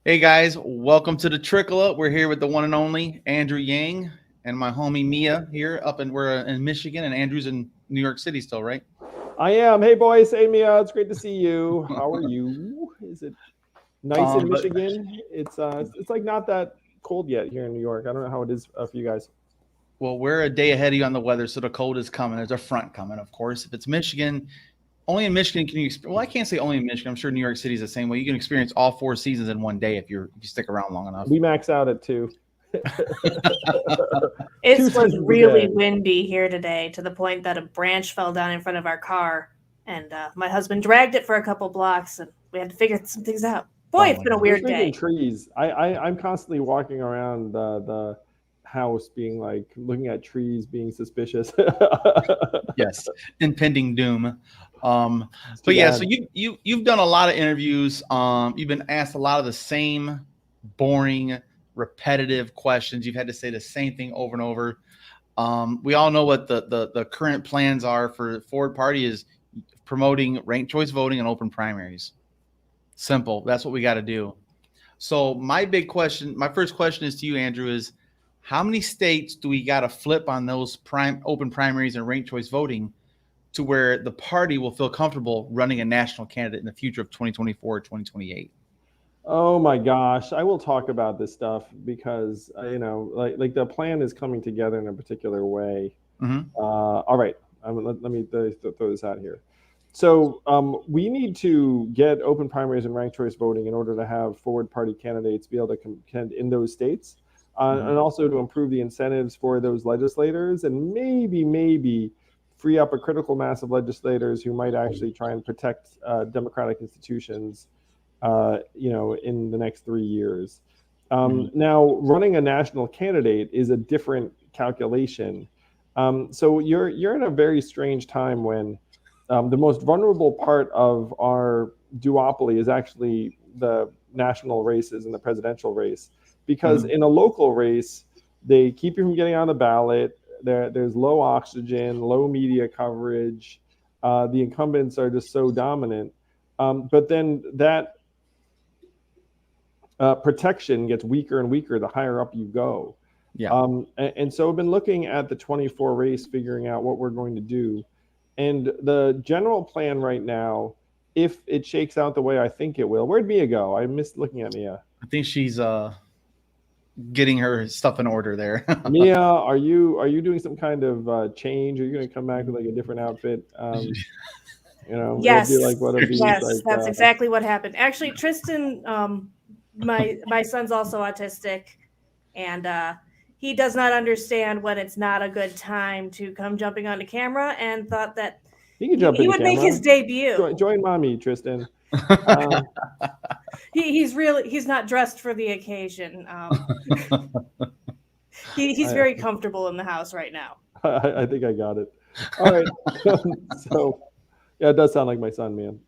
Hey guys, welcome to the Trickle Up. We're here with the one and only Andrew Yang and my homie Mia here we're in Michigan and Andrew's in New York City still, right? I am. Hey, Boyce, hey, Mea. It's great to see you. How are you? Is it nice in But Michigan? It's like not that cold yet here in New York. I don't know how it is for you guys. well, we're a day ahead of you on the weather, so the cold is coming. There's a front coming, of course. If it's Michigan, only in Michigan can you. Well, I can't say only in Michigan. I'm sure New York City is the same way. You can experience all four seasons in one day if you stick around long enough. We max out at 2. It Two was seasons a really day. windy here today to the point that a branch fell down in front of our car, and my husband dragged it for a couple blocks, and we had to figure some things out. Boy, Oh it's my been a gosh. We're weird thinking day. trees. I'm constantly walking around the house, being like looking at trees, being suspicious. Yes, impending doom. It's too But yeah, so bad. you've done a lot of interviews. You've been asked a lot of the same boring, repetitive questions. You've had to say the same thing over and over. We all know what the current plans are for Forward Party is promoting ranked choice voting and open primaries. Simple. That's what we got to do. So my first question is to you, Andrew, is how many states do we got to flip on those open primaries and ranked choice voting to where the party will feel comfortable running a national candidate in the future of 2024 or 2028? Oh my gosh, I will talk about this stuff because like the plan is coming together in a particular way. Mm-hmm. All right, let me throw this out here. So we need to get open primaries and ranked choice voting in order to have forward party candidates be able to contend in those states, Mm-hmm. and also to improve the incentives for those legislators, and maybe free up a critical mass of legislators who might actually try and protect democratic institutions in the next 3 years. Mm-hmm. Now, running a national candidate is a different calculation. So you're in a very strange time when the most vulnerable part of our duopoly is actually the national races and the presidential race, because Mm-hmm. in a local race, they keep you from getting on the ballot. There's low oxygen, low media coverage. The incumbents are just so dominant. But then that protection gets weaker and weaker the higher up you go. Yeah. And so I've been looking at the 24 race, figuring out what we're going to do. And the general plan right now, if it shakes out the way I think it will, where'd Mia go? I missed looking at Mia. I think she's getting her stuff in order there. Mia, are you doing some kind of change? Are you going to come back with like a different outfit? It'll be Yes, like one of these yes, like that's exactly what happened. Actually, Tristan, my son's also autistic, and he does not understand when it's not a good time to come jumping onto camera, and thought that he can jump he into would make camera. his debut. Join mommy, Tristan. Uh, He's not dressed for the occasion. He's I, very comfortable in the house right now. I think I got it. All right. So yeah, it does sound like my son, man.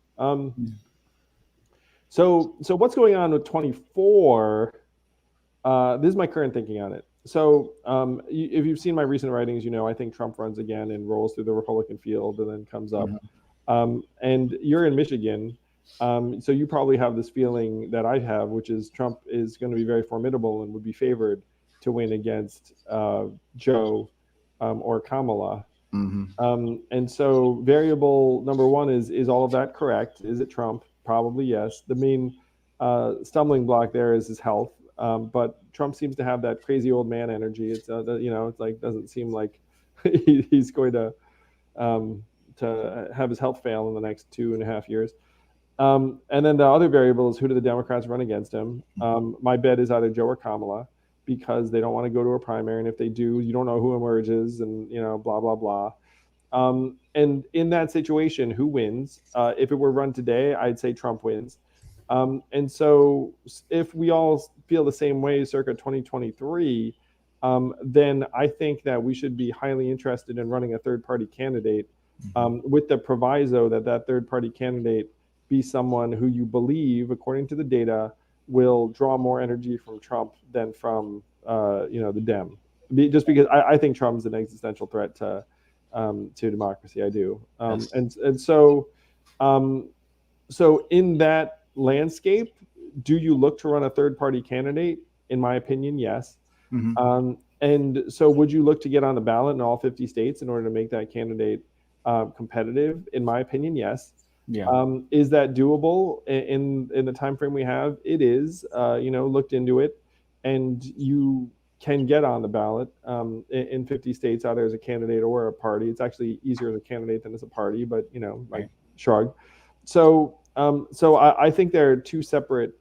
So what's going on with 24? This is my current thinking on it. So if you've seen my recent writings, I think Trump runs again and rolls through the Republican field and then comes up. Mhm. And you're in Michigan, so you probably have this feeling that I have, which is Trump is going to be very formidable and would be favored to win against Joe or Kamala. Mhm. And so variable number one is all of that correct? Is it Trump? Probably yes. The main stumbling block there is his health. But Trump seems to have that crazy old man energy. It's like doesn't seem like he's going to have his health fail in the next 2.5 years. And then the other variable is, who do the Democrats run against him? My bet is either Joe or Kamala, because they don't want to go to a primary, and if they do, you don't know who emerges, and blah blah blah. And in that situation, who wins? If it were run today, I'd say Trump wins. And so if we all feel the same way circa 2023, then I think that we should be highly interested in running a third party candidate, with the proviso that that third party candidate be someone who you believe, according to the data, will draw more energy from Trump than from the Dem. Just because I think Trump is an existential threat to democracy. I do. Yes. And so in that landscape, Do you look to run a third-party candidate? In my opinion, yes. And so would you look to get on the ballot in all 50 states in order to make that candidate competitive? In my opinion, yes. Yeah. Is that doable in the time frame we have? It is. Looked into it, and you can get on the ballot in 50 states, either as a candidate or a party. It's actually easier as a candidate than as a party, but shrug. So I think there are two separate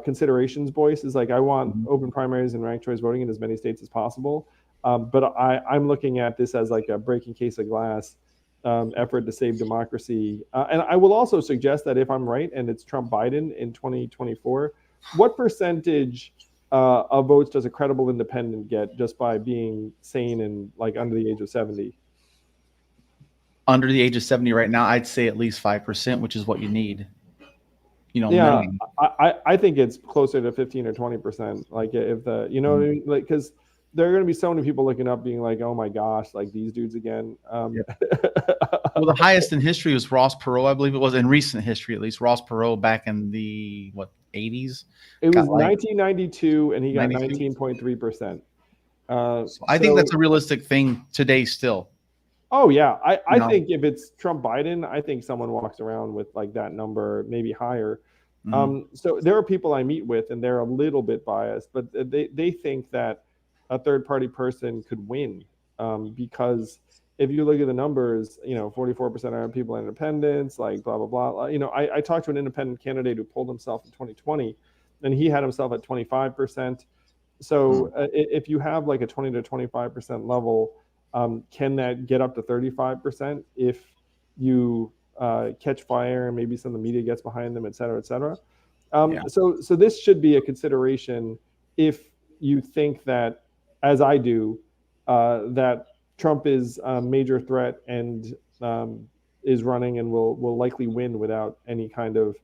considerations. Boyce is like, I want open primaries and ranked choice voting in as many states as possible, but I'm looking at this as like a breaking case of glass effort to save democracy. And I will also suggest that if I'm right and it's Trump Biden in 2024, what percentage of votes does a credible independent get just by being sane and like under the age of 70? Under the age of 70 right now, I'd say at least 5%, which is what you need. Yeah, minimum. I think it's closer to 15 or 20%. Like if what I mean? Like, because there are going to be so many people looking up being like, oh my gosh, like these dudes again. Well, the highest in history was Ross Perot, I believe it was, in recent history at least. Ross Perot back in the 80s. It was 1992, and he got 19.3%. So I think that's a realistic thing today still. Oh yeah, I think if it's Trump Biden, I think someone walks around with like that number, maybe higher. So there are people I meet with, and they're a little bit biased, but they think that a third party person could win because if you look at the numbers, 44% of people are independents, like blah blah blah. I talked to an independent candidate who pulled himself in 2020, and he had himself at 25%. So if you have like a 20 to 25% level, can that get up to 35% if you catch fire and maybe some of the media gets behind them, et cetera, et cetera? So this should be a consideration if you think that, as I do, that Trump is a major threat and is running and will likely win without any kind of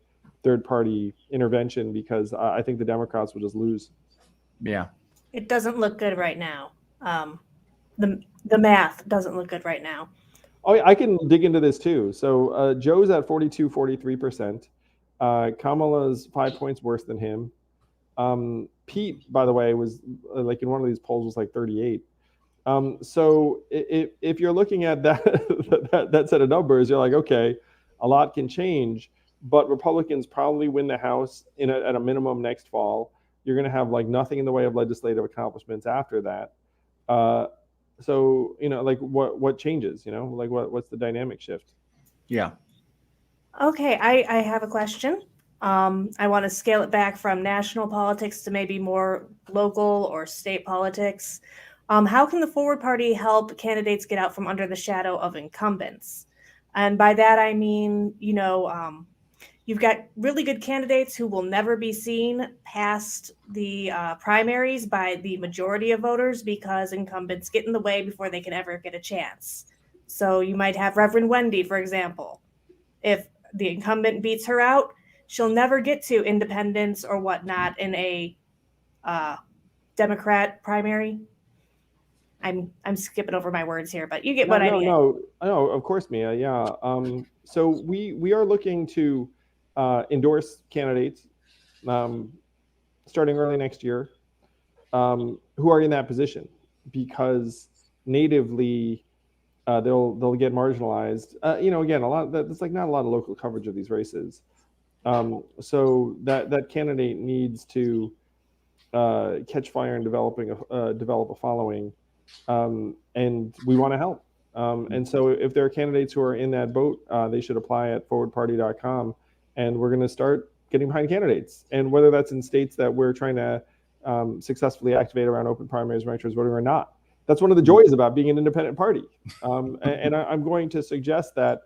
third-party intervention, because I think the Democrats will just lose. Yeah. It doesn't look good right now. The math doesn't look good right now. Oh, yeah, I can dig into this too. So Joe's at 43%. Kamala's 5 points worse than him. Pete, by the way, was like in one of these polls was like 38. So if you're looking at that set of numbers, you're like, okay, a lot can change, but Republicans probably win the House at a minimum next fall. You're going to have like nothing in the way of legislative accomplishments after that. So like what changes? Like what's the dynamic shift? Yeah. Okay, I have a question. I want to scale it back from national politics to maybe more local or state politics. How can the Forward Party help candidates get out from under the shadow of incumbents? And by that, I mean, you've got really good candidates who will never be seen past the primaries by the majority of voters because incumbents get in the way before they can ever get a chance. So you might have Reverend Wendy, for example. If the incumbent beats her out, she'll never get to independents or whatnot in a Democrat primary. I'm skipping over my words here, but you get what I mean. No, of course, Mea. Yeah. So we are looking to endorse candidates starting early next year who are in that position, because natively they'll get marginalized. Again, there's like not a lot of local coverage of these races. So that candidate needs to catch fire and develop a following, and we want to help. And so if there are candidates who are in that boat, they should apply at forwardparty.com, and we're going to start getting behind candidates. And whether that's in states that we're trying to successfully activate around open primaries, ranked choice voting or not, that's one of the joys about being an independent party. And I'm going to suggest that,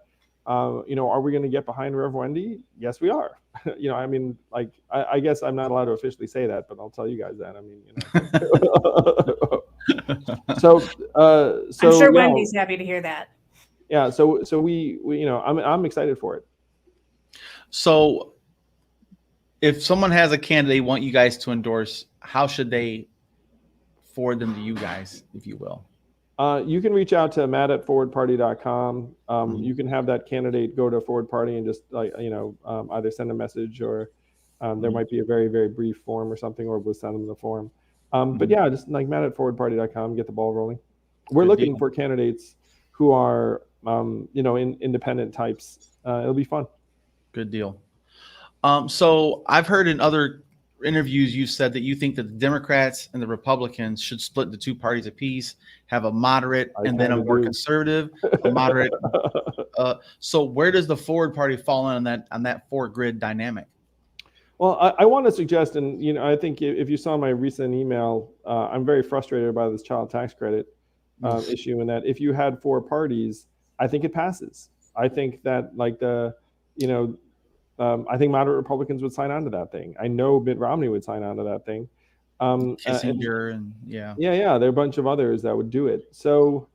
are we going to get behind Rev Wendy? Yes, we are. I mean, like, I guess I'm not allowed to officially say that, but I'll tell you guys that. I mean, So I'm sure Wendy's happy to hear that. Yeah. So we I'm excited for it. So if someone has a candidate they want you guys to endorse, how should they forward them to you guys, if you will? You can reach out to Matt at forwardparty.com. You can have that candidate go to Forward Party and just either send a message or There might be a very, very brief form or something, or we'll send them the form. But yeah, just like Matt at forwardparty.com, get the ball rolling. We're Good looking deal. for candidates who are, independent types. It'll be fun. Good deal. So I've heard in other interviews you said that you think that the Democrats and the Republicans should split the two parties apiece, have a moderate and then a more conservative, a moderate. So where does the Forward Party fall in on that four grid dynamic? Well, I want to suggest, and I think if you saw my recent email, I'm very frustrated by this child tax credit issue, in that if you had four parties, I think it passes. I think that I think moderate Republicans would sign on to that thing. I know Mitt Romney would sign on to that thing. Kissinger and yeah, there are a bunch of others that would do it. So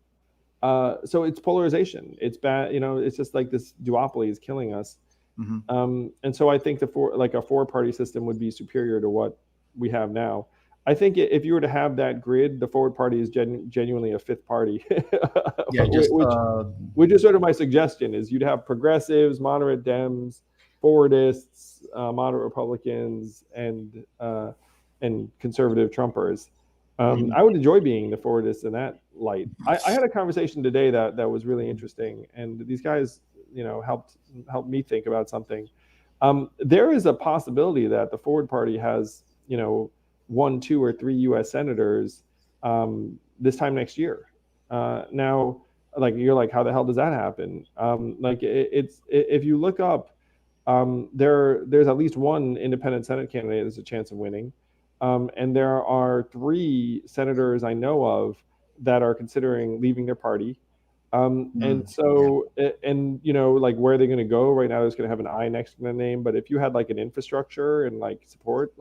it's polarization. It's bad. It's just like this duopoly is killing us. And so I think a four-party system would be superior to what we have now. I think if you were to have that grid, the Forward Party is genuinely a fifth party. Yeah, which is sort of my suggestion, is you'd have progressives, moderate Dems, forwardists, moderate Republicans, and conservative Trumpers. I would enjoy being the forwardist in that light. I had a conversation today that was really interesting, and these guys, helped me think about something. There is a possibility that the Forward Party has, 1, 2, or 3 U.S. senators this time next year. Now, you're like, how the hell does that happen? If you look up, there's at least one independent Senate candidate that's a chance of winning. And there are 3 senators I know of that are considering leaving their party. And so, where are they going to go? Right now, it's going to have an I next to their name. But if you had an infrastructure and support,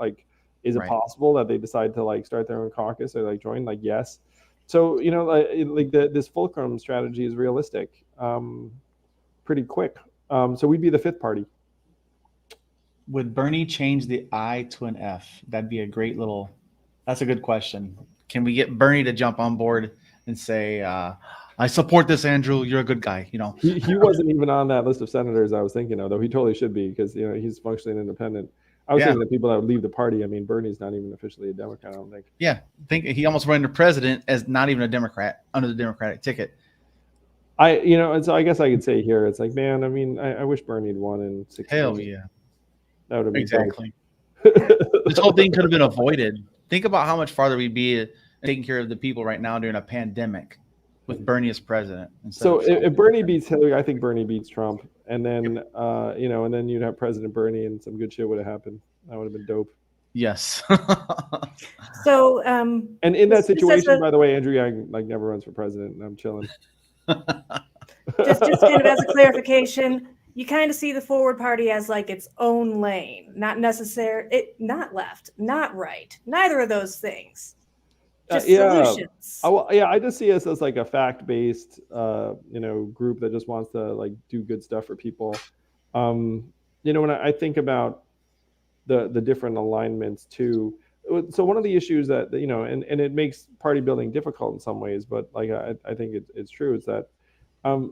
is it possible that they decide to start their own caucus or join? Yes. So, this fulcrum strategy is realistic, pretty quick. So we'd be the fifth party. Would Bernie change the I to an F? That'd be a great that's a good question. Can we get Bernie to jump on board and say, I support this, Andrew, you're a good guy, He wasn't even on that list of senators I was thinking of, though. He totally should be, because, he's functionally independent. I was thinking the people that would leave the party. I mean, Bernie's not even officially a Democrat, I don't think. Yeah, I think he almost ran for president as not even a Democrat under the Democratic ticket. And so I guess I could say here, it's man, I mean, I wish Bernie had won in 16. Hell yeah. That would have been exactly. This whole thing could have been avoided. Think about how much farther we'd be taking care of the people right now during a pandemic with Bernie as president. So if Bernie beats Hillary, I think Bernie beats Trump. And then, and then you'd have President Bernie, and some good shit would have happened. That would have been dope. Yes. So, and in that situation, by the way, Andrew Yang never runs for president, and I'm chilling. just kind of as a clarification, you kind of see the Forward Party as its own lane, not not left, not right, neither of those things. Just solutions. I just see us as a fact-based, group that just wants to do good stuff for people. When I think about the different alignments too. So one of the issues that, and it makes party building difficult in some ways, but I think it's true, is that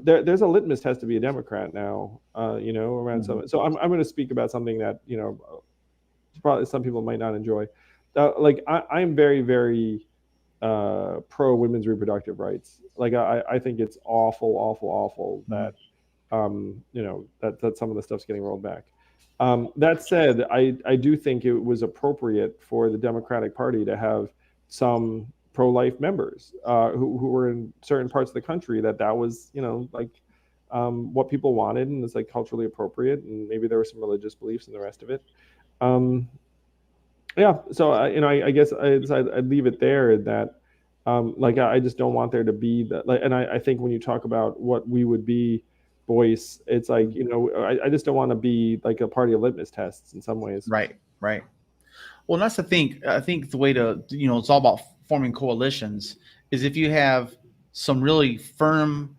there's a litmus test to be a Democrat now, around some. So I'm going to speak about something that, probably some people might not enjoy. I'm very, very pro women's reproductive rights. I think it's awful that, that some of the stuff's getting rolled back. That said, I do think it was appropriate for the Democratic Party to have some pro-life members who were in certain parts of the country that was, what people wanted, and it's culturally appropriate, and maybe there were some religious beliefs in the rest of it. So I guess I'd leave it there, that I just don't want there to be that, and I think when you talk about what we would be, Boyce, it's I just don't want to be a party of litmus tests in some ways. Right. Well, that's the thing. I think the way to, it's all about forming coalitions, is if you have some really firm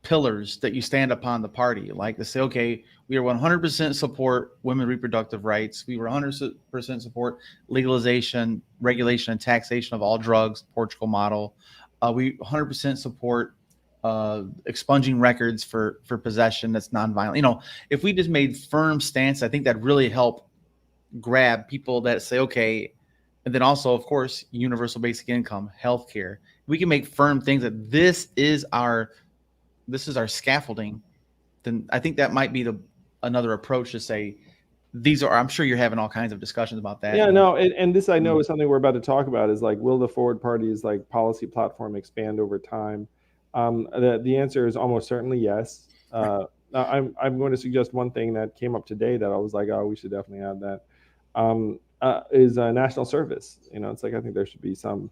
pillars that you stand upon the party, to say, okay, we are 100% support women reproductive rights. We were 100% support legalization, regulation, and taxation of all drugs, Portugal model. We 100% support expunging records for possession that's nonviolent. If we just made firm stance, I think that really help grab people that say, okay, and then also, of course, universal basic income, healthcare. We can make firm things that this is our scaffolding. Then I think that might be another approach to say these are. I'm sure you're having all kinds of discussions about that. Yeah, no, and this I know is something we're about to talk about is like, will the Forward Party's like policy platform expand over time? The answer is almost certainly yes. I'm going to suggest one thing that came up today that I was like, oh, we should definitely add that. Is national service. You know, it's like I think there should be some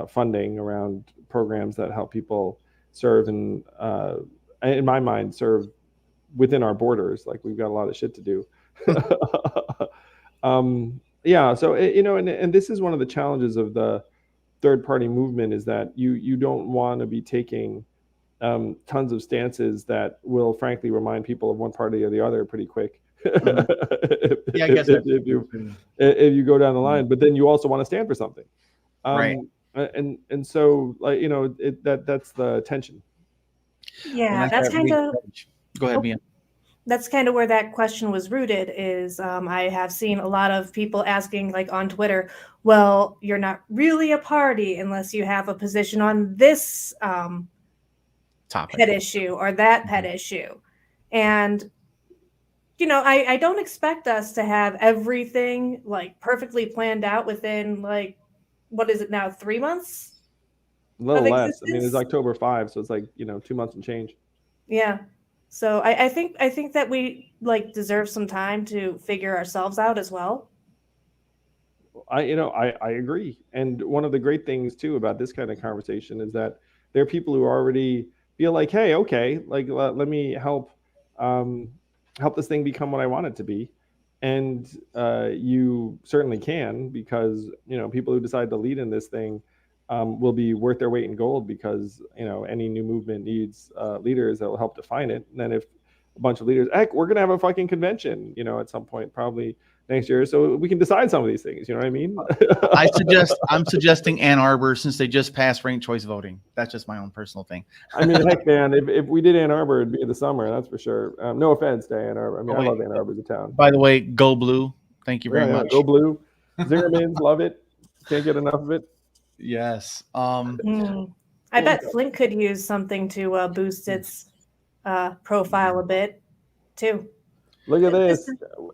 funding around programs that help people serve and, in my mind, serve within our borders. Like we've got a lot of shit to do. Yeah, so and this is one of the challenges of the third party movement is that you don't want to be taking tons of stances that will frankly remind people of one party or the other pretty quick. Yeah, I guess if you go down the line, but then you also want to stand for something, right? And so like that's the tension. Yeah, that's kind of. Go ahead, Mea. That's kind of where that question was rooted is I have seen a lot of people asking like on Twitter, well, you're not really a party unless you have a position on this topic, pet issue or that pet issue. And, I don't expect us to have everything like perfectly planned out within like, what is it now, 3 months? A little less. I mean, it's October 5, so it's like, 2 months and change. Yeah. So I think that we like deserve some time to figure ourselves out as well. I agree. And one of the great things too about this kind of conversation is that there are people who already feel like, hey, okay, like let me help this thing become what I want it to be. And you certainly can, because people who decide to lead in this thing will be worth their weight in gold, because any new movement needs leaders that will help define it. And then if a bunch of leaders, heck, we're gonna have a fucking convention, at some point, probably next year, so we can decide some of these things. You know what I mean? I'm suggesting Ann Arbor, since they just passed ranked choice voting. That's just my own personal thing. I mean, heck, man, if we did Ann Arbor, it'd be in the summer, that's for sure. No offense to Ann Arbor. I mean, I love Ann Arbor as a town. By the way, go blue. Thank you very much. Go blue. Zingerman's love it. Can't get enough of it. Yes. I bet Flint could use something to boost its profile a bit too. Look at this.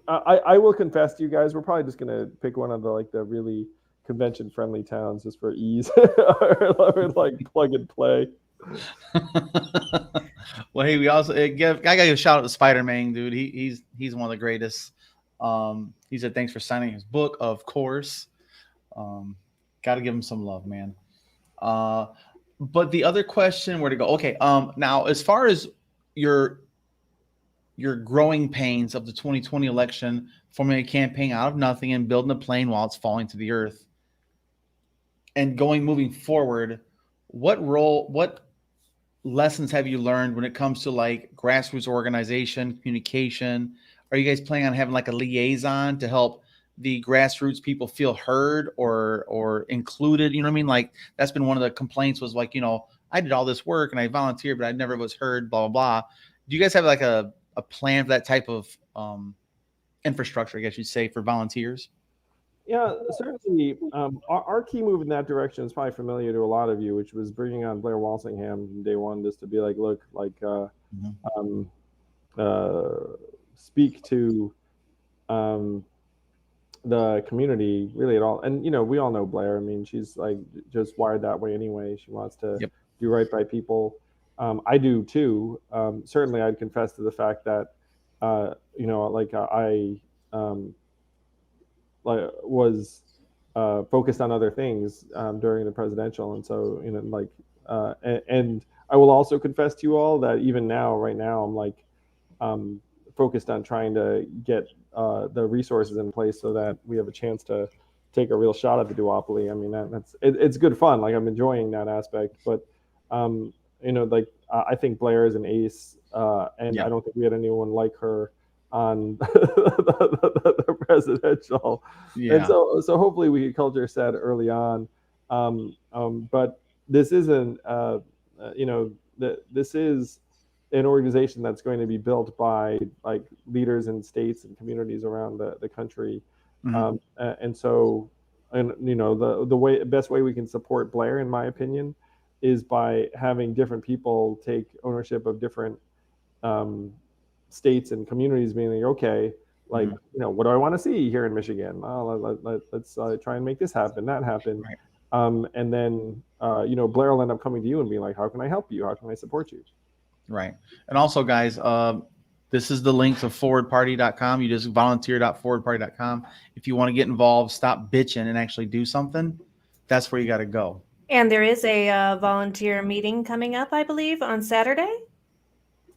I will confess to you guys, we're probably just gonna pick one of the really convention friendly towns just for ease, or like plug and play. Well, hey, we also I gotta give a shout out to Spider-Man, dude. He's one of the greatest. He said thanks for signing his book, of course. Got to give him some love, man. But the other question, where to go? Okay. Now, as far as your growing pains of the 2020 election, forming a campaign out of nothing and building a plane while it's falling to the earth, and moving forward, what lessons have you learned when it comes to like grassroots organization, communication? Are you guys planning on having like a liaison to help the grassroots people feel heard or included? You know what I mean? Like that's been one of the complaints was like, I did all this work and I volunteered, but I never was heard, blah, blah, blah. Do you guys have like a plan for that type of infrastructure, I guess you'd say, for volunteers? Yeah, certainly. Our key move in that direction is probably familiar to a lot of you, which was bringing on Blair Walsingham from day one, just to be like, look, like, speak to the community really at all. And we all know Blair. I mean, she's like just wired that way anyway. She wants to do right by people. I do too. Certainly, I'd confess to the fact that I was focused on other things during the presidential, and so and I will also confess to you all that even now, right now, I'm like focused on trying to get the resources in place so that we have a chance to take a real shot at the duopoly. I mean, it's good fun. Like I'm enjoying that aspect, but I think Blair is an ace, and I don't think we had anyone like her on the presidential. And so hopefully we get culture set early on. But this isn't, this is an organization that's going to be built by like leaders in states and communities around the country. And so, and you know, the best way we can support Blair, in my opinion, is by having different people take ownership of different states and communities, being like, okay, like, you know, what do I want to see here in Michigan? Let's try and make this happen, that happen. Right. And then, you know, Blair will end up coming to you and being like, how can I help you? How can I support you? Right. And also, guys, this is the link to forwardparty.com. You just volunteer.forwardparty.com. If you want to get involved, stop bitching and actually do something, that's where you got to go. And there is a volunteer meeting coming up, I believe, on Saturday.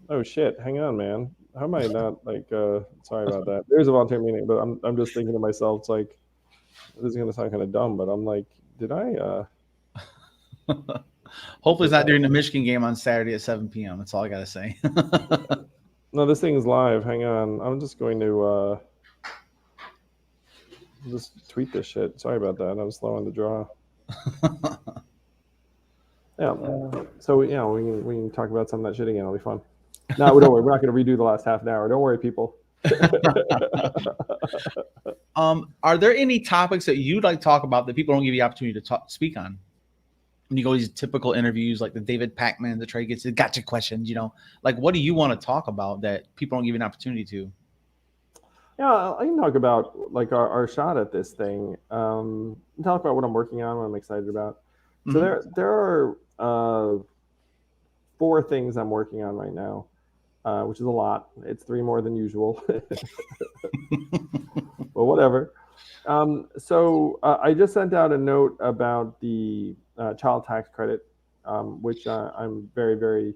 Oh shit! Hang on, man. How am I not like? Sorry about that. There's a volunteer meeting, but I'm just thinking to myself, it's like, this is gonna sound kind of dumb, but I'm like, did I? Hopefully, it's not during the Michigan game on Saturday at 7 p.m. That's all I got to say. No, this thing is live. Hang on. I'm just going to just tweet this shit. Sorry about that. I'm slow on the draw. Yeah. So yeah, we can talk about some of that shit again. It'll be fun. No, don't worry. We're not going to redo the last half an hour. Don't worry, people. Are there any topics that you'd like to talk about that people don't give you the opportunity to speak on? When you go to these typical interviews like the David Pakman, the Trey gets the gotcha questions, you know, like what do you want to talk about that people don't give you an opportunity to? Yeah, I can talk about like our shot at this thing. Talk about what I'm working on, what I'm excited about. So there are 4 things I'm working on right now, which is a lot. It's 3 more than usual. Well, whatever. So I just sent out a note about the child tax credit, which I'm very, very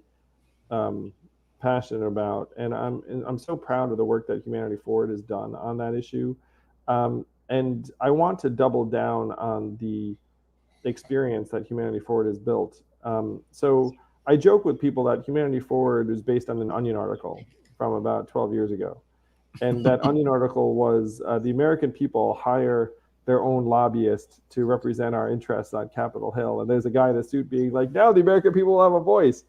passionate about, and I'm so proud of the work that Humanity Forward has done on that issue, and I want to double down on the experience that Humanity Forward has built. So I joke with people that Humanity Forward is based on an Onion article from about 12 years ago. And that Onion article was the American people hire their own lobbyist to represent our interests on Capitol Hill. And there's a guy in a suit being like, now the American people will have a voice.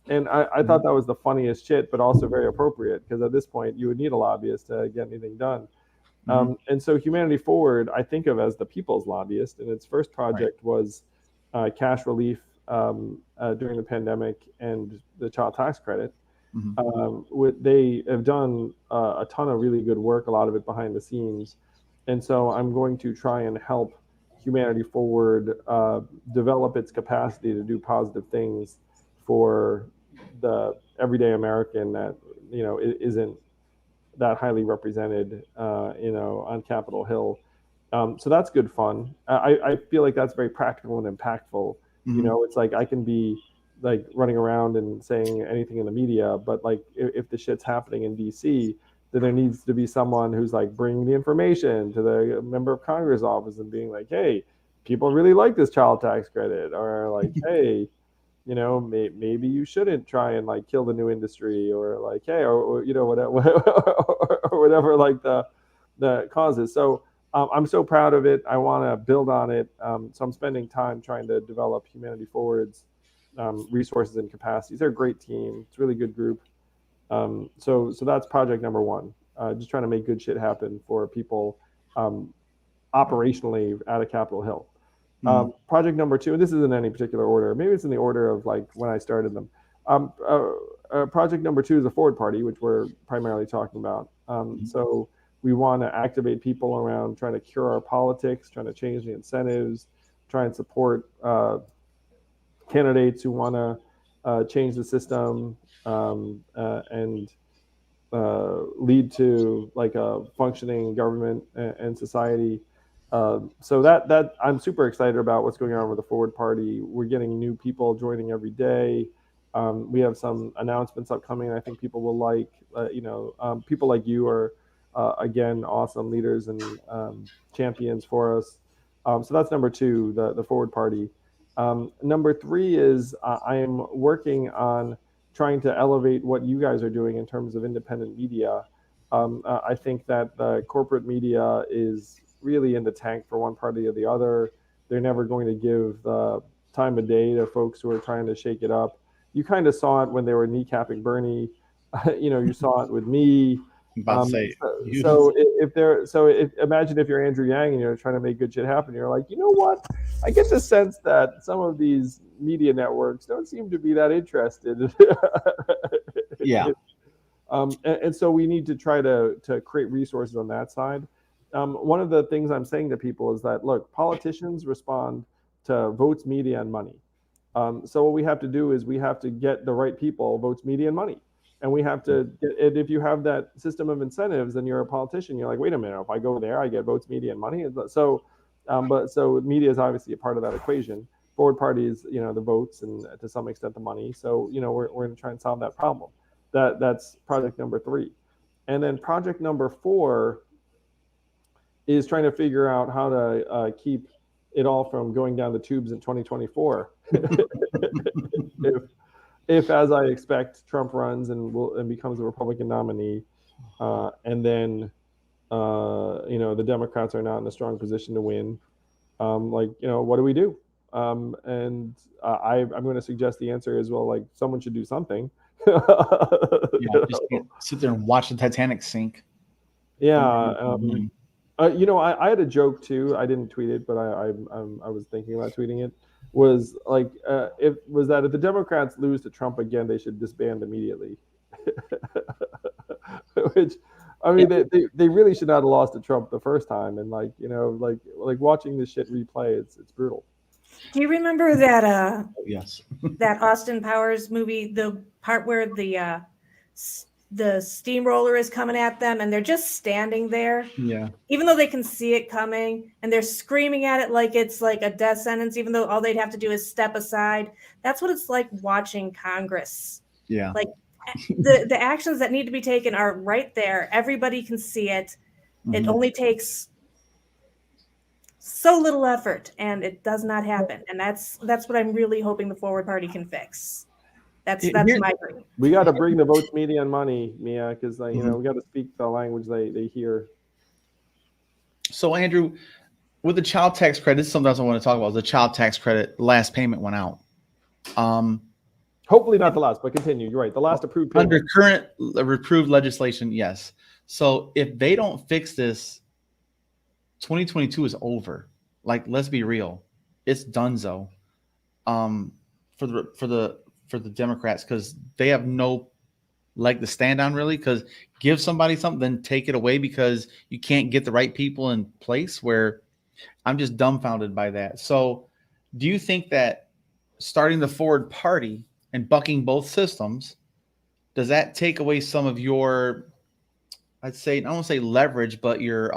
And I thought that was the funniest shit, but also very appropriate, because at this point you would need a lobbyist to get anything done. And so Humanity Forward, I think of as the people's lobbyist, and its first project was cash relief during the pandemic and the child tax credit. They have done a ton of really good work, a lot of it behind the scenes. And so I'm going to try and help Humanity Forward develop its capacity to do positive things for the everyday American that, you know, isn't that highly represented, you know, on Capitol Hill. So that's good fun. I feel like that's very practical and impactful. You know, it's like I can be like running around and saying anything in the media, but like if the shit's happening in DC, then there needs to be someone who's like bringing the information to the member of Congress office and being like, hey, people really like this child tax credit, or like, hey, you know, maybe you shouldn't try and like kill the new industry, or like, hey, or you know, whatever, or whatever, like the causes. So I'm so proud of it. I want to build on it. So I'm spending time trying to develop Humanity Forward's resources and capacities. They're a great team. It's a really good group. So that's project number 1. Just trying to make good shit happen for people operationally out of Capitol Hill. Project number 2, and this isn't in any particular order. Maybe it's in the order of like when I started them. Project number 2 is a Forward Party, which we're primarily talking about. So we want to activate people around trying to cure our politics, trying to change the incentives, try and support candidates who want to change the system and lead to like a functioning government and society. So that I'm super excited about what's going on with the Forward Party. We're getting new people joining every day. We have some announcements upcoming. I think people will like. You know, people like you are again awesome leaders and champions for us. So that's number 2, the Forward Party. Number 3 is I am working on trying to elevate what you guys are doing in terms of independent media. I think that the corporate media is really in the tank for one party or the other. They're never going to give the time of day to folks who are trying to shake it up. you kind of saw it when they were kneecapping Bernie. You saw it with me. I'm about to say, Imagine if you're Andrew Yang and you're trying to make good shit happen. You're like, you know what? I get the sense that some of these media networks don't seem to be that interested. yeah. And so we need to try to create resources on that side. One of the things I'm saying to people is that, look, politicians respond to votes, media, and money. So what we have to do is we have to get the right people, votes, media, and money. And we have to, and if you have that system of incentives and you're a politician, you're like, wait a minute, if I go there, I get votes, media, and money. So media is obviously a part of that equation. Forward Party is, the votes and to some extent the money. So, we're going to try and solve that problem. That's project number 3. And then project number 4 is trying to figure out how to keep it all from going down the tubes in 2024. if as I expect, Trump runs and becomes a Republican nominee, and then the Democrats are not in a strong position to win, what do we do? I'm going to suggest the answer is, well, like, someone should do something. Just sit there and watch the Titanic sink. Yeah. I had a joke too. I didn't tweet it, but I was thinking about tweeting it. Was like, if the Democrats lose to Trump again, they should disband immediately. Which, I mean, they really should not have lost to Trump the first time. And like watching this shit replay, it's brutal. Do you remember that? Yes. That Austin Powers movie, the part where the steamroller is coming at them and they're just standing there. Yeah. Even though they can see it coming and they're screaming at it like it's like a death sentence, even though all they'd have to do is step aside. That's what it's like watching Congress. Yeah. Like the actions that need to be taken are right there. Everybody can see it. Mm-hmm. It only takes so little effort and it does not happen. And that's what I'm really hoping the Forward Party can fix. That's my dream. We got to bring the votes, media, and money, Mea, because we got to speak the language they hear. So, Andrew, with the child tax credit, this is something else I want to talk about. The child tax credit last payment went out. Hopefully not the last, but continue. You're right. The last approved payment. Under current approved legislation, yes. So if they don't fix this, 2022 is over. Like, let's be real, it's donezo. For the Democrats, because they have no leg to stand on, really. Because give somebody something, then take it away because you can't get the right people in place. Where I'm just dumbfounded by that. So, do you think that starting the Forward Party and bucking both systems, does that take away some of your, I'd say, I don't want to say leverage, but your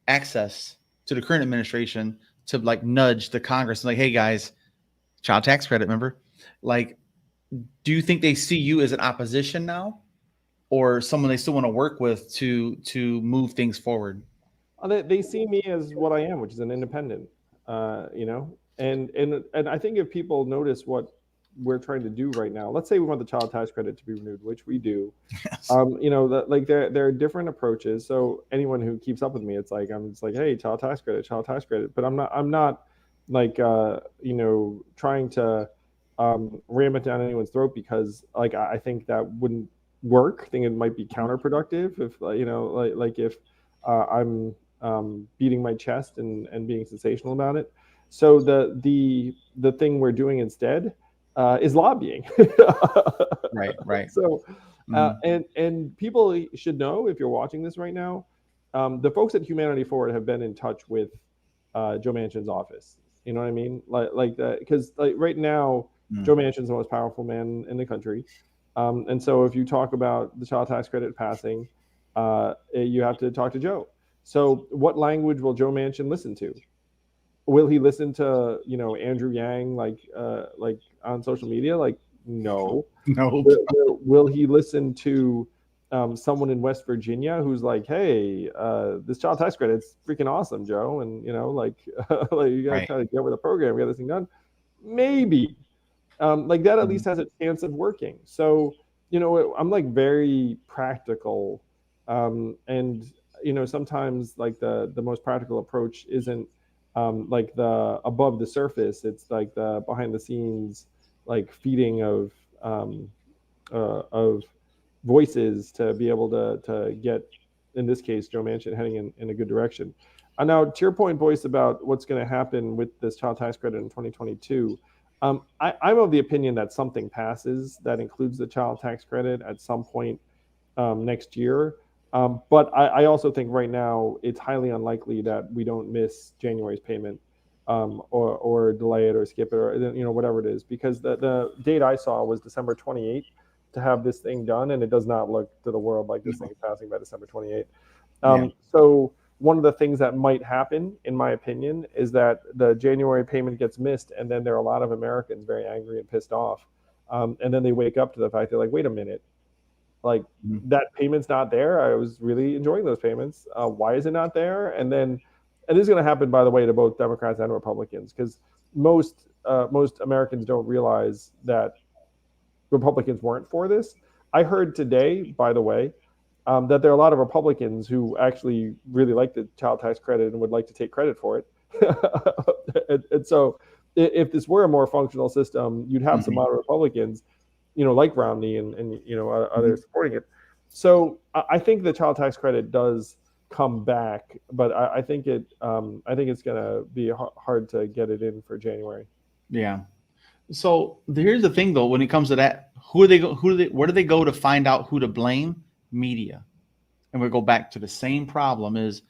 access to the current administration to like nudge the Congress and like, hey guys, child tax credit, remember? Like, do you think they see you as an opposition now, or someone they still want to work with to move things forward? They see me as what I am, which is an independent. And I think if people notice what we're trying to do right now, let's say we want the child tax credit to be renewed, which we do. Yes. There are different approaches. So anyone who keeps up with me, it's like I'm just like, hey, child tax credit. But I'm not like trying to ram it down anyone's throat, because like I think that wouldn't work. I think it might be counterproductive if if I'm beating my chest and being sensational about it. So the thing we're doing instead is lobbying. Right. So and people should know, if you're watching this right now, the folks at Humanity Forward have been in touch with Joe Manchin's office. You know what I mean? Like that, because like right now, Joe Manchin's the most powerful man in the country. And so if you talk about the child tax credit passing, you have to talk to Joe. So what language will Joe Manchin listen to? Will he listen to, Andrew Yang, like on social media? Like, no. Will he listen to someone in West Virginia who's like, hey, this child tax credit's freaking awesome, Joe, and you gotta try to get with the program, get this thing done? Maybe. Like that at least has a chance of working. So, I'm like very practical, and sometimes like the most practical approach isn't like the above the surface. It's like the behind the scenes like feeding of voices to be able to get, in this case, Joe Manchin heading in a good direction. Now, to your point, Boyce, about what's going to happen with this child tax credit in 2022, I'm of the opinion that something passes that includes the child tax credit at some point next year. But I also think right now it's highly unlikely that we don't miss January's payment or delay it or skip it or whatever it is, because the date I saw was December 28th to have this thing done, and it does not look to the world like this thing is passing by December 28th. So one of the things that might happen, in my opinion, is that the January payment gets missed, and then there are a lot of Americans very angry and pissed off. And then they wake up to the fact they're like, wait a minute, like that payment's not there. I was really enjoying those payments. Why is it not there? And this is going to happen, by the way, to both Democrats and Republicans, because most Americans don't realize that Republicans weren't for this. I heard today, by the way, that there are a lot of Republicans who actually really like the child tax credit and would like to take credit for it. and so if this were a more functional system, you'd have some moderate Republicans, like Romney and others supporting it. So I think the child tax credit does come back, but I think it's going to be hard to get it in for January. Yeah. So here's the thing, though, when it comes to that, where do they go to find out who to blame? Media. And we go back to the same problem: is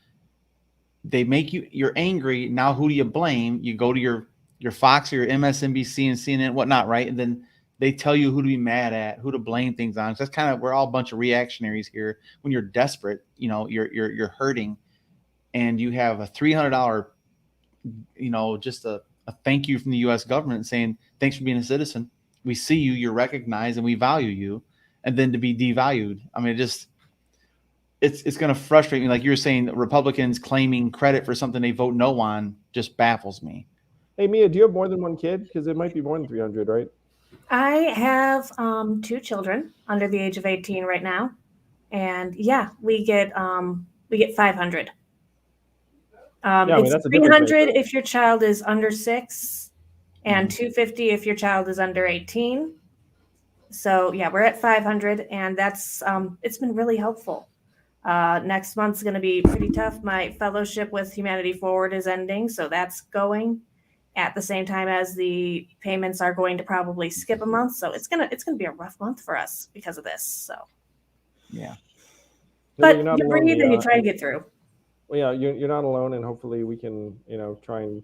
they make you're angry. Now who do you blame? You go to your Fox or your MSNBC and CNN, whatnot, right? And then they tell you who to be mad at, who to blame things on. So that's kind of, we're all a bunch of reactionaries here. When you're desperate, you're hurting, and you have a $300, just a thank you from the U.S. government saying, thanks for being a citizen. We see you, you're recognized, and we value you. And then to be devalued. I mean, it's going to frustrate me. Like you were saying, Republicans claiming credit for something they vote no on just baffles me. Hey, Mea, do you have more than one kid? Because it might be more than 300, right? I have 2 children under the age of 18 right now. And yeah, we get 500. It's 300 if your child is under 6, and 250 if your child is under 18. So yeah, we're at 500, and that's it's been really helpful. Next month's going to be pretty tough. My fellowship with Humanity Forward is ending, so that's going at the same time as the payments are going to probably skip a month. So it's gonna be a rough month for us because of this. So yeah, but you breathe and you try to get through. Well, yeah, you're not alone, and hopefully we can try and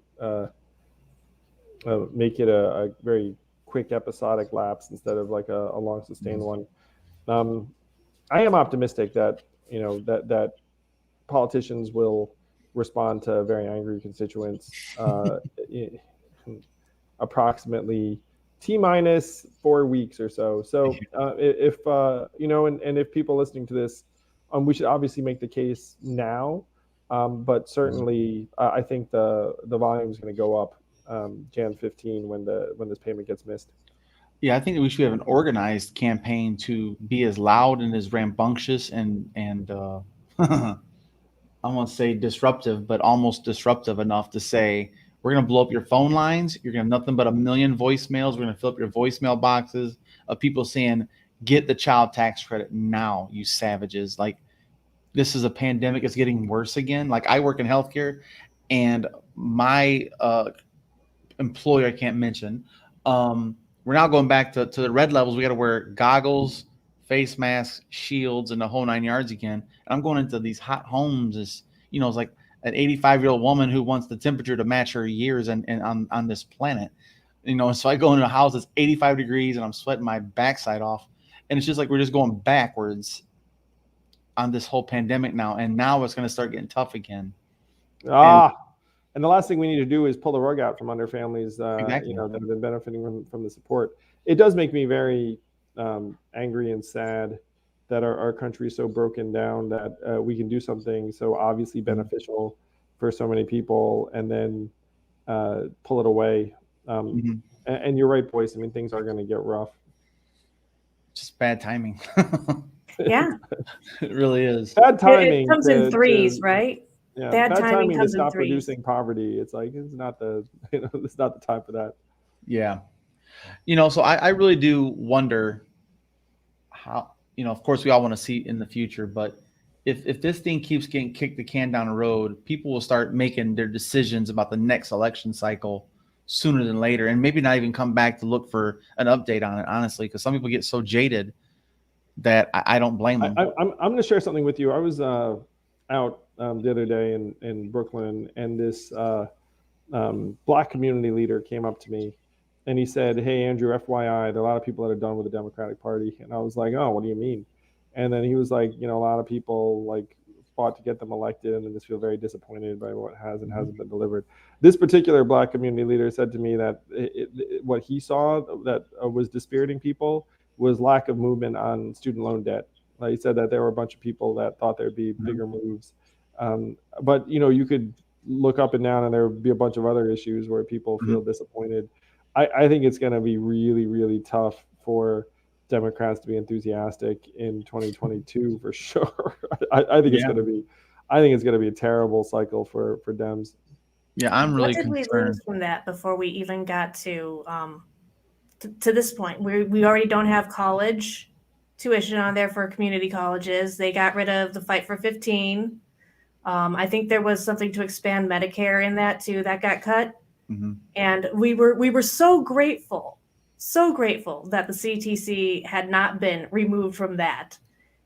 make it a very quick episodic lapse instead of like a long sustained one. I am optimistic that that politicians will respond to very angry constituents approximately T- 4 weeks or so. So if and if people listening to this, we should obviously make the case now, but certainly I think the volume is going to go up Jan 15 when this payment gets missed. Yeah, I think that we should have an organized campaign to be as loud and as rambunctious and I won't say disruptive, but almost disruptive enough to say, we're going to blow up your phone lines. You're going to have nothing but 1 million voicemails. We're going to fill up your voicemail boxes of people saying, get the child tax credit now, you savages. Like, this is a pandemic. It's getting worse again. Like, I work in healthcare, and my employer, I can't mention, we're now going back to the red levels. We got to wear goggles, face masks, shields, and the whole 9 yards again. And I'm going into these hot homes. It's like an 85-year-old woman who wants the temperature to match her years and on this planet. So I go into a house that's 85 degrees and I'm sweating my backside off. And it's just like we're just going backwards on this whole pandemic now. And now it's going to start getting tough again. And the last thing we need to do is pull the rug out from under families Exactly. that have been benefiting from the support. It does make me very angry and sad that our country is so broken down that we can do something so obviously beneficial for so many people and then pull it away. And you're right, Boyce. I mean, things are going to get rough. Just bad timing. Yeah. It really is. Bad timing. It comes in threes, right? Yeah, bad timing to stop reducing poverty. It's like it's not the time for that. Yeah. So I really do wonder how, of course we all want to see in the future, but if this thing keeps getting kicked the can down the road, people will start making their decisions about the next election cycle sooner than later, and maybe not even come back to look for an update on it, honestly, because some people get so jaded that I don't blame them. I'm going to share something with you. I was out the other day in Brooklyn, and this Black community leader came up to me, and he said, "Hey, Andrew, FYI, there are a lot of people that are done with the Democratic Party." And I was like, "Oh, what do you mean?" And then he was like, "A lot of people like fought to get them elected, and then just feel very disappointed by what has and hasn't been delivered." This particular Black community leader said to me that what he saw that was dispiriting people was lack of movement on student loan debt. He said that there were a bunch of people that thought there'd be bigger moves, but you could look up and down, and there would be a bunch of other issues where people feel disappointed. I think it's going to be really, really tough for Democrats to be enthusiastic in 2022 for sure. I think it's going to be, a terrible cycle for Dems. Yeah, I'm really What did we concerned. lose from that before we even got to this point? We already don't have college tuition on there for community colleges. They got rid of the Fight for 15. I think there was something to expand Medicare in that too. That got cut. And we were so grateful that the CTC had not been removed from that,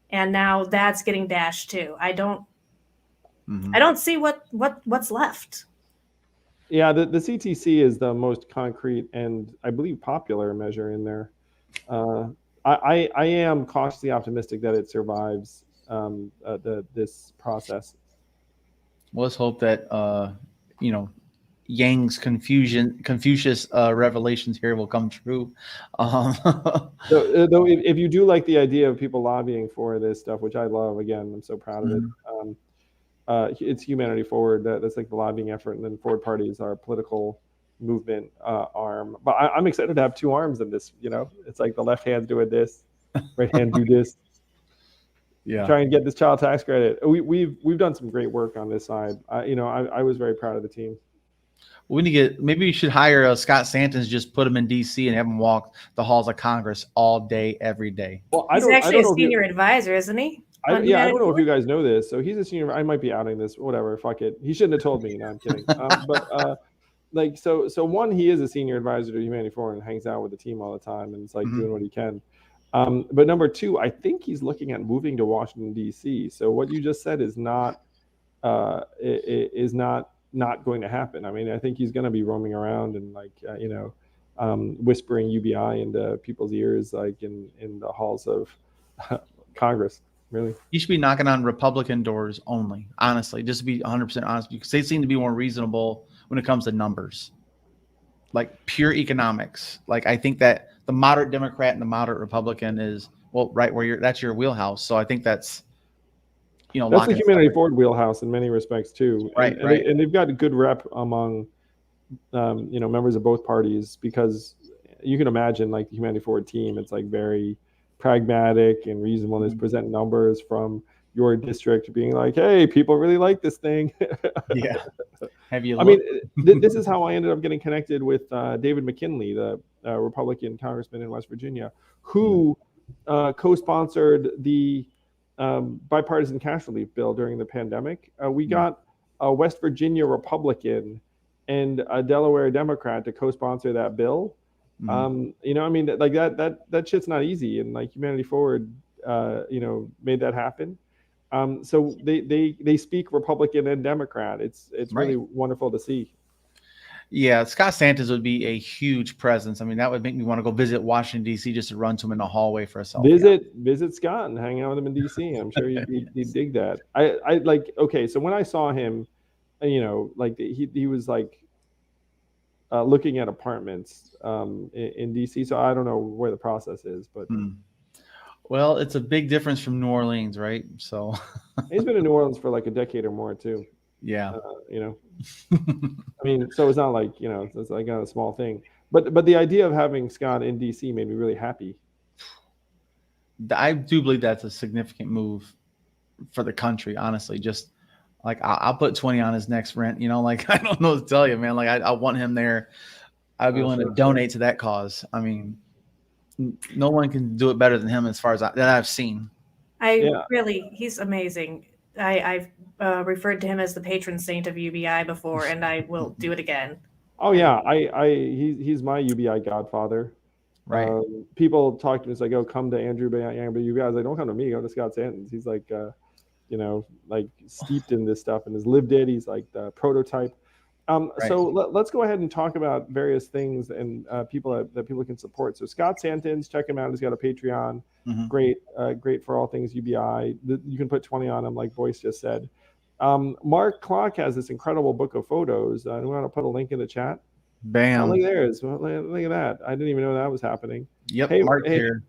and now that's getting dashed too. I don't see what's left. Yeah, the CTC is the most concrete and I believe popular measure in there. I am cautiously optimistic that it survives this process. Well, let's hope that Yang's Confucius revelations here will come true. Though if you do like the idea of people lobbying for this stuff, which I love, again, I'm so proud of it. It's Humanity Forward. That's like the lobbying effort, and then Forward Party is our political movement arm. But I'm excited to have two arms in this. It's like the left hand's doing this, right hand do this. Yeah, trying to get this child tax credit. We've done some great work on this side. I was very proud of the team. We need to maybe we should hire Scott Santens, just put him in DC and have him walk the halls of Congress all day, every day. Well, he's actually a senior advisor, isn't he? I don't know if you guys know this. So he's a senior. I might be outing this. Whatever. Fuck it. He shouldn't have told me. No, I'm kidding. So one, he is a senior advisor to Humanity Forward and hangs out with the team all the time, and it's like doing what he can. But number two, I think he's looking at moving to Washington D.C. So what you just said is not going to happen. I mean, I think he's going to be roaming around and whispering UBI into people's ears, like in the halls of Congress. Really, he should be knocking on Republican doors only. Honestly, just to be 100% honest, because they seem to be more reasonable when it comes to numbers, like pure economics. Like I think that the moderate Democrat and the moderate Republican is right where that's your wheelhouse. So I think that's that's the Humanity Forward wheelhouse in many respects too. Right. And they've got a good rep among members of both parties, because you can imagine like the Humanity Forward team, it's like very pragmatic and reasonableness, present numbers from your district being like, hey, people really like this thing. Yeah. Have you looked? I mean, this is how I ended up getting connected with David McKinley, the Republican congressman in West Virginia, who co-sponsored the bipartisan cash relief bill during the pandemic. We got a West Virginia Republican and a Delaware Democrat to co-sponsor that bill. Like that shit's not easy, and like Humanity Forward, made that happen. So they speak Republican and Democrat. It's really wonderful to see. Yeah, Scott Santens would be a huge presence. I mean, that would make me want to go visit Washington D.C. just to run to him in the hallway for a selfie. Visit Scott and hang out with him in D.C. I'm sure you'd dig that. I like. Okay, so when I saw him, he was like looking at apartments in DC. So I don't know where the process is, but well, it's a big difference from New Orleans, right? So he's been in New Orleans for like a decade or more too. Yeah. I mean, so it's not like it's like a small thing, but the idea of having Scott in DC made me really happy. I do believe that's a significant move for the country, honestly. Just like I'll put 20 on his next rent, like I don't know what to tell you, man. Like I want him there. I'd be willing to donate to that cause. I mean, no one can do it better than him as far as that I've seen. He's amazing. I've referred to him as the patron saint of UBI before, and I will do it again. Oh yeah, he's my UBI godfather. Right. People talk to me, it's like, oh, come to Andrew Yang, but UBI. I was like, don't come to me, go to Scott Santens. He's like, like steeped in this stuff and has lived it. He's like the prototype. So let's go ahead and talk about various things and people that people can support. So Scott Santens, check him out. He's got a Patreon. Great for all things UBI. You can put 20 on him, like Boyce just said. Mark Clock has this incredible book of photos. We want to put a link in the chat. Bam! Look at theirs. Look at that. I didn't even know that was happening. Yep, Mark here.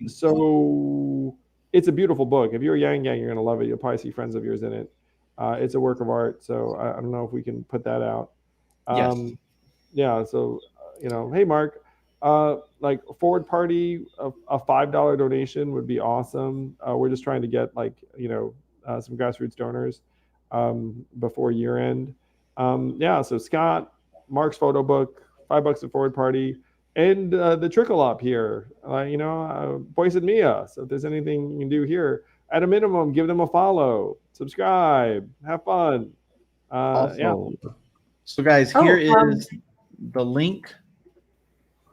So it's a beautiful book. If you're a Yang Gang, you're gonna love it. You'll probably see friends of yours in it. It's a work of art. So I don't know if we can put that out. Yes. Yeah. So hey Mark, like Forward Party, a $5 donation would be awesome. We're just trying to get some grassroots donors before year end. So Scott, Mark's photo book, $5 at Forward Party, and the Trickle Up here, Boyce and Mea. So if there's anything you can do here, at a minimum, give them a follow, subscribe, have fun. So guys, here is the link.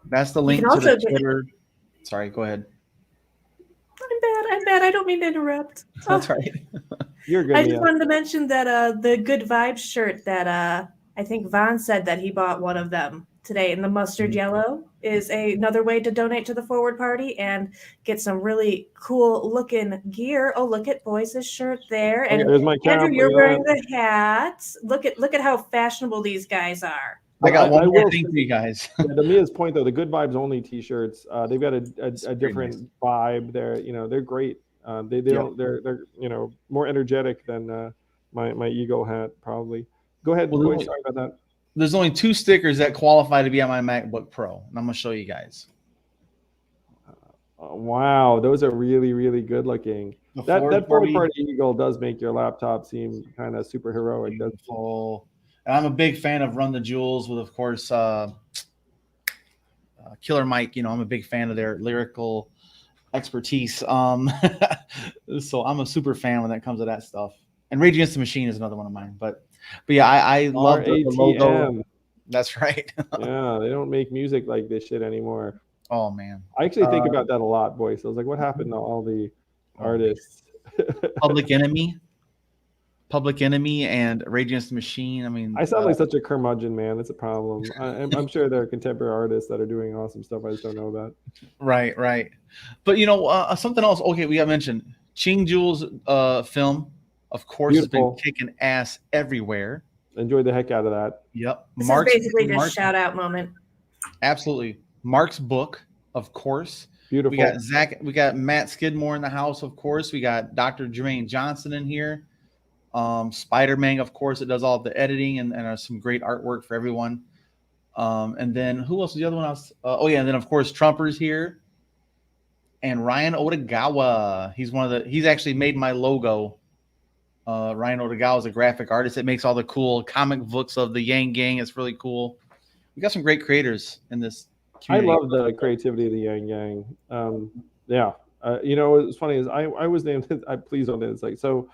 That's the link to the Twitter. Sorry, go ahead. I'm bad. I don't mean to interrupt. That's right. You're good. I just wanted to mention that the Good Vibes shirt that I think Vaughn said that he bought one of them today in the mustard yellow is another way to donate to the Forward Party and get some really cool looking gear. Oh, look at Boyce's shirt there. And there's my cap. Andrew, you're wearing the hat. Look at how fashionable these guys are. I got one more thing for you guys. To Mia's point, though, the Good Vibes Only T-shirts, they've got a different vibe. They're great. They're more energetic than my Eagle hat probably. Go ahead. Sorry about that. There's only 2 stickers that qualify to be on my MacBook Pro, and I'm gonna show you guys. Wow, those are really, really good looking. That Forward Party Eagle does make your laptop seem kind of super heroic. And I'm a big fan of Run the Jewels with, of course, Killer Mike. I'm a big fan of their lyrical expertise. So I'm a super fan when it comes to that stuff. And Rage Against the Machine is another one of mine. But yeah, I love the logo. That's right. Yeah, they don't make music like this shit anymore. Oh man, I actually think about that a lot, Boyce. I was like, what happened to all the artists? Public Enemy, and Rage Against the Machine. I mean, I sound like such a curmudgeon, man. It's a problem. I'm sure there are contemporary artists that are doing awesome stuff I just don't know about. Right. But something else. Okay, we got mentioned Ching Jules film. Of course, Beautiful. It's been kicking ass everywhere. Enjoyed the heck out of that. Yep. This is basically just shout out moment. Absolutely. Mark's book, of course. Beautiful. We got Matt Skidmore in the house, of course. We got Dr. Jermaine Johnson in here. Spider-Man, of course, it does all the editing and some great artwork for everyone. And then who else was the other one? And then of course Trumper's here. And Ryan Otogawa. He's actually made my logo. Ryan Otogawa is a graphic artist that makes all the cool comic books of the Yang Gang. It's really cool. We got some great creators in this community. I love the creativity of the Yang Gang. What's funny is I was named. Please don't. It's like so.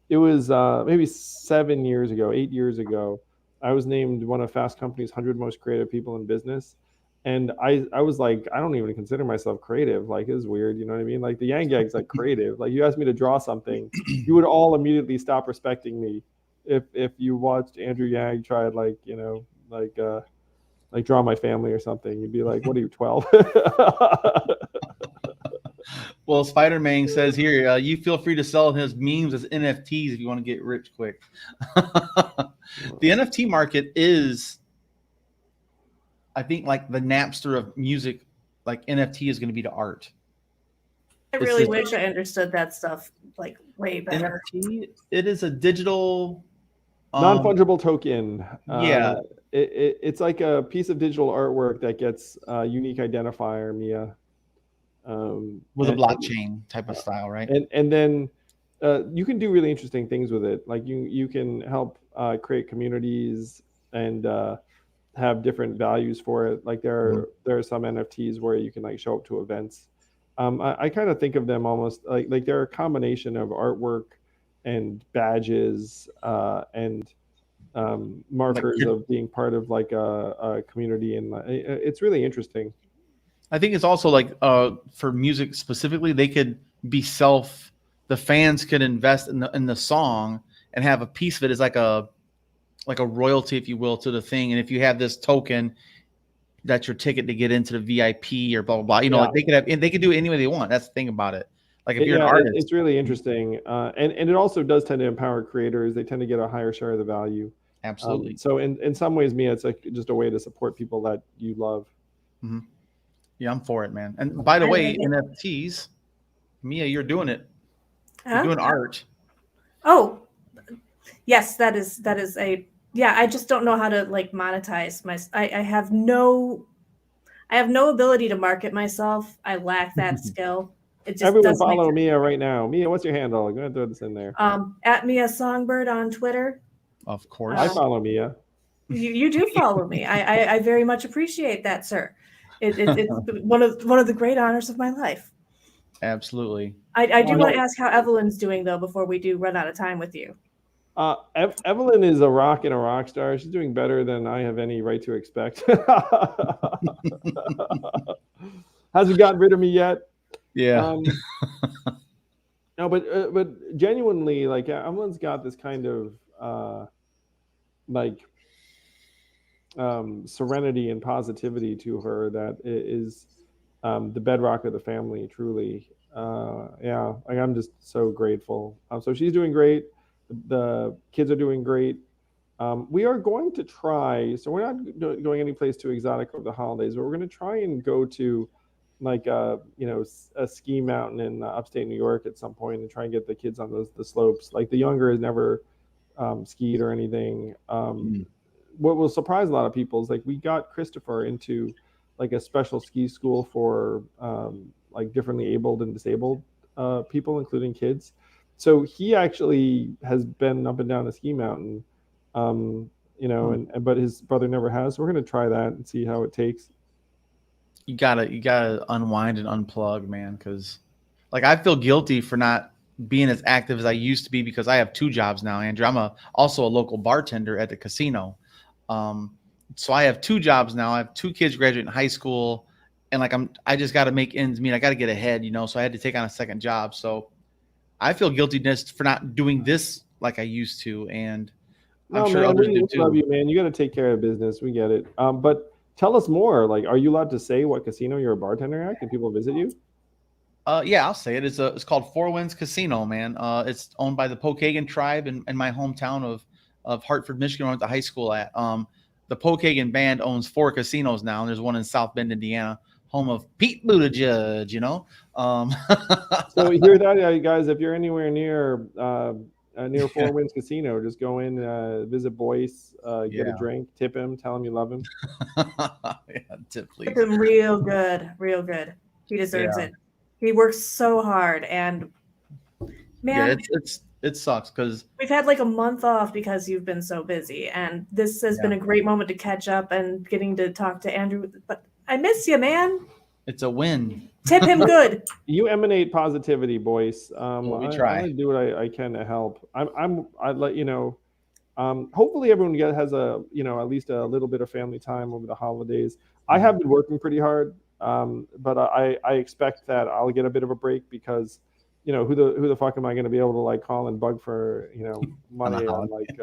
It was maybe 8 years ago. I was named one of Fast Company's 100 most creative people in business. And I was like, I don't even consider myself creative. Like, it's weird. You know what I mean? Like, the Yang Gang's like creative. Like, you asked me to draw something, you would all immediately stop respecting me if you watched Andrew Yang try like draw my family or something. You'd be like, what are you, 12? Well, Spider-Man says here, you feel free to sell his memes as NFTs if you want to get rich quick. The NFT market is, I think, like the Napster of music. Like NFT is going to be to art. I really wish I understood that stuff like way better. NFT, it is a digital non-fungible token. Yeah. It's like a piece of digital artwork that gets a unique identifier, Mea. With a blockchain type of style, right? And then you can do really interesting things with it. Like you can help create communities and have different values for it. Like there are some NFTs where you can like show up to events. I kind of think of them almost like they're a combination of artwork and badges and markers Like, of being part of like a community, and it's really interesting. I think it's also like for music specifically, they could be the fans could invest in the song and have a piece of it as like a royalty, if you will, to the thing. And if you have this token, that's your ticket to get into the VIP or blah blah blah. You know, like they could do it any way they want. That's the thing about it. Like if you're an artist, it's really interesting, and it also does tend to empower creators. They tend to get a higher share of the value. Absolutely. So in some ways, Mea, it's like just a way to support people that you love. Mm-hmm. Yeah, I'm for it, man. And by the way, NFTs, Mea, you're doing it. You're doing art. Oh, yes, that is a I just don't know how to like monetize my. I have no ability to market myself. I lack that skill. It just Everyone doesn't follow Mea right now. Mea, what's your handle? I'm gonna throw this in there. At Mea Songbird on Twitter. Of course, I follow Mea. You do follow me. I very much appreciate that, sir. It's one of the great honors of my life. Absolutely. I do want to ask how Evelyn's doing though before we do run out of time with you. Evelyn is a rock and a rock star. She's doing better than I have any right to expect. Hasn't gotten rid of me yet. Yeah. No, but genuinely, like Evelyn's got this kind of serenity and positivity to her that is the bedrock of the family. Truly, like I'm just so grateful. So she's doing great. The kids are doing great. We are going to try. So we're not going any place too exotic over the holidays, but we're going to try and go to like a ski mountain in upstate New York at some point and try and get the kids on the slopes. Like the younger has never skied or anything. What will surprise a lot of people is like we got Christopher into like a special ski school for like differently abled and disabled people, including kids. So he actually has been up and down a ski mountain, but his brother never has. So we're going to try that and see how it takes. You gotta unwind and unplug, man. Because like I feel guilty for not being as active as I used to be because I have two jobs now, Andrew. I'm also a local bartender at the casino. So I have two jobs now. I have two kids graduating high school, and like I just got to make ends meet. I got to get ahead, So I had to take on a second job. So I feel guiltiness for not doing this like I used to, and I'm sure others do too. Love you, man. You got to take care of business. We get it. But tell us more. Like, are you allowed to say what casino you're a bartender at? Can people visit you? Yeah, I'll say it. It's called Four Winds Casino, man. It's owned by the Pokagon tribe in my hometown of Hartford, Michigan, where I went to high school at. The Pokagon band owns 4 casinos now, and there's one in South Bend, Indiana, home of Pete Buttigieg, So hear that, guys. If you're anywhere near Four Winds Casino, just go in, visit Boyce, get a drink, tip him, tell him you love him. Tip him real good. He deserves it. He works so hard, and man, it sucks because we've had like a month off because you've been so busy, and this has been a great moment to catch up and getting to talk to Andrew. But I miss you, man. It's a win. Tip him good. You emanate positivity, Boyce. We try. I do what I can to help. I let you know. Hopefully everyone has a at least a little bit of family time over the holidays. I have been working pretty hard, but I expect that I'll get a bit of a break because who the fuck am I going to be able to like call and bug for money on like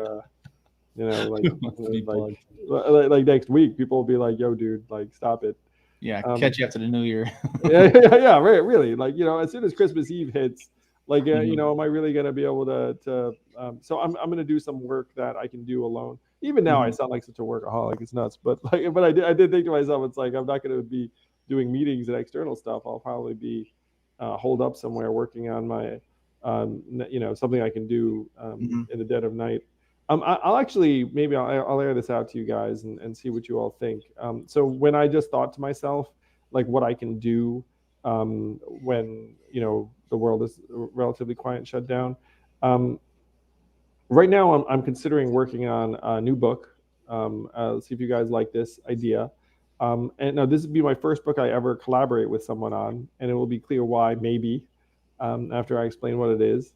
next week? People will be like, "Yo, dude, like stop it." Yeah, catch you after the new year. yeah, really. Like as soon as Christmas Eve hits, like am I really going to be able to? So I'm going to do some work that I can do alone. Even now, I sound like such a workaholic. It's nuts. But I did think to myself, it's like I'm not going to be doing meetings and external stuff. I'll probably be holed up somewhere working on my, something I can do in the dead of night. I'll actually maybe I'll air this out to you guys and see what you all think. So when I just thought to myself, like what I can do when the world is relatively quiet and shut down. Right now, I'm considering working on a new book. See if you guys like this idea. And now this would be my first book I ever collaborate with someone on, and it will be clear why, maybe, after I explain what it is.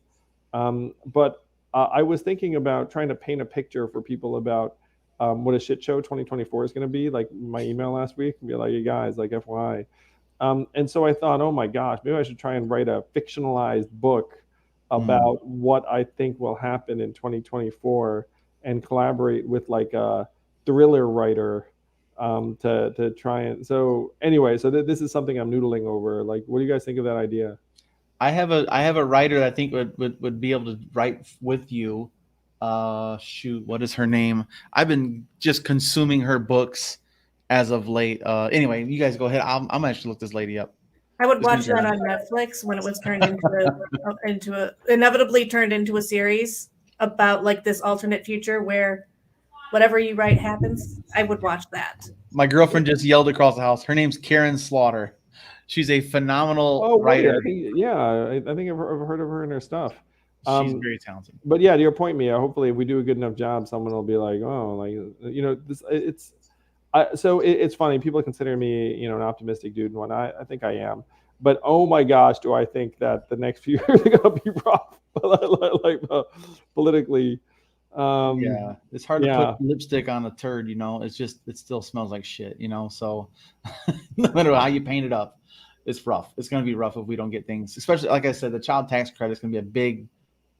But I was thinking about trying to paint a picture for people about what a shit show 2024 is going to be. Like my email last week, and be like, "You guys, like FYI." And so I thought, oh my gosh, maybe I should try and write a fictionalized book about what I think will happen in 2024, and collaborate with like a thriller writer to try and. So anyway, so this is something I'm noodling over. Like, what do you guys think of that idea? I have a writer that I think would be able to write with you. Shoot, what is her name? I've been just consuming her books as of late. Anyway, you guys go ahead. I'm gonna actually look this lady up. I would watch that on Netflix when it was turned inevitably turned into a series about like this alternate future where whatever you write happens. I would watch that. My girlfriend just yelled across the house. Her name's Karen Slaughter. She's a phenomenal writer. I think I've heard of her and her stuff. She's very talented. But yeah, to your point, Mia, hopefully if we do a good enough job, someone will be like, oh, like, you know, so it's funny. People consider me, you know, an optimistic dude, and what I think I am. But oh my gosh, do I think that the next few years are gonna be rough, like politically. Yeah, it's hard to put lipstick on a turd. You know, it still smells like shit. You know, so no matter how you paint it up, it's rough. It's gonna be rough if we don't get things. Especially, like I said, the child tax credit is gonna be a big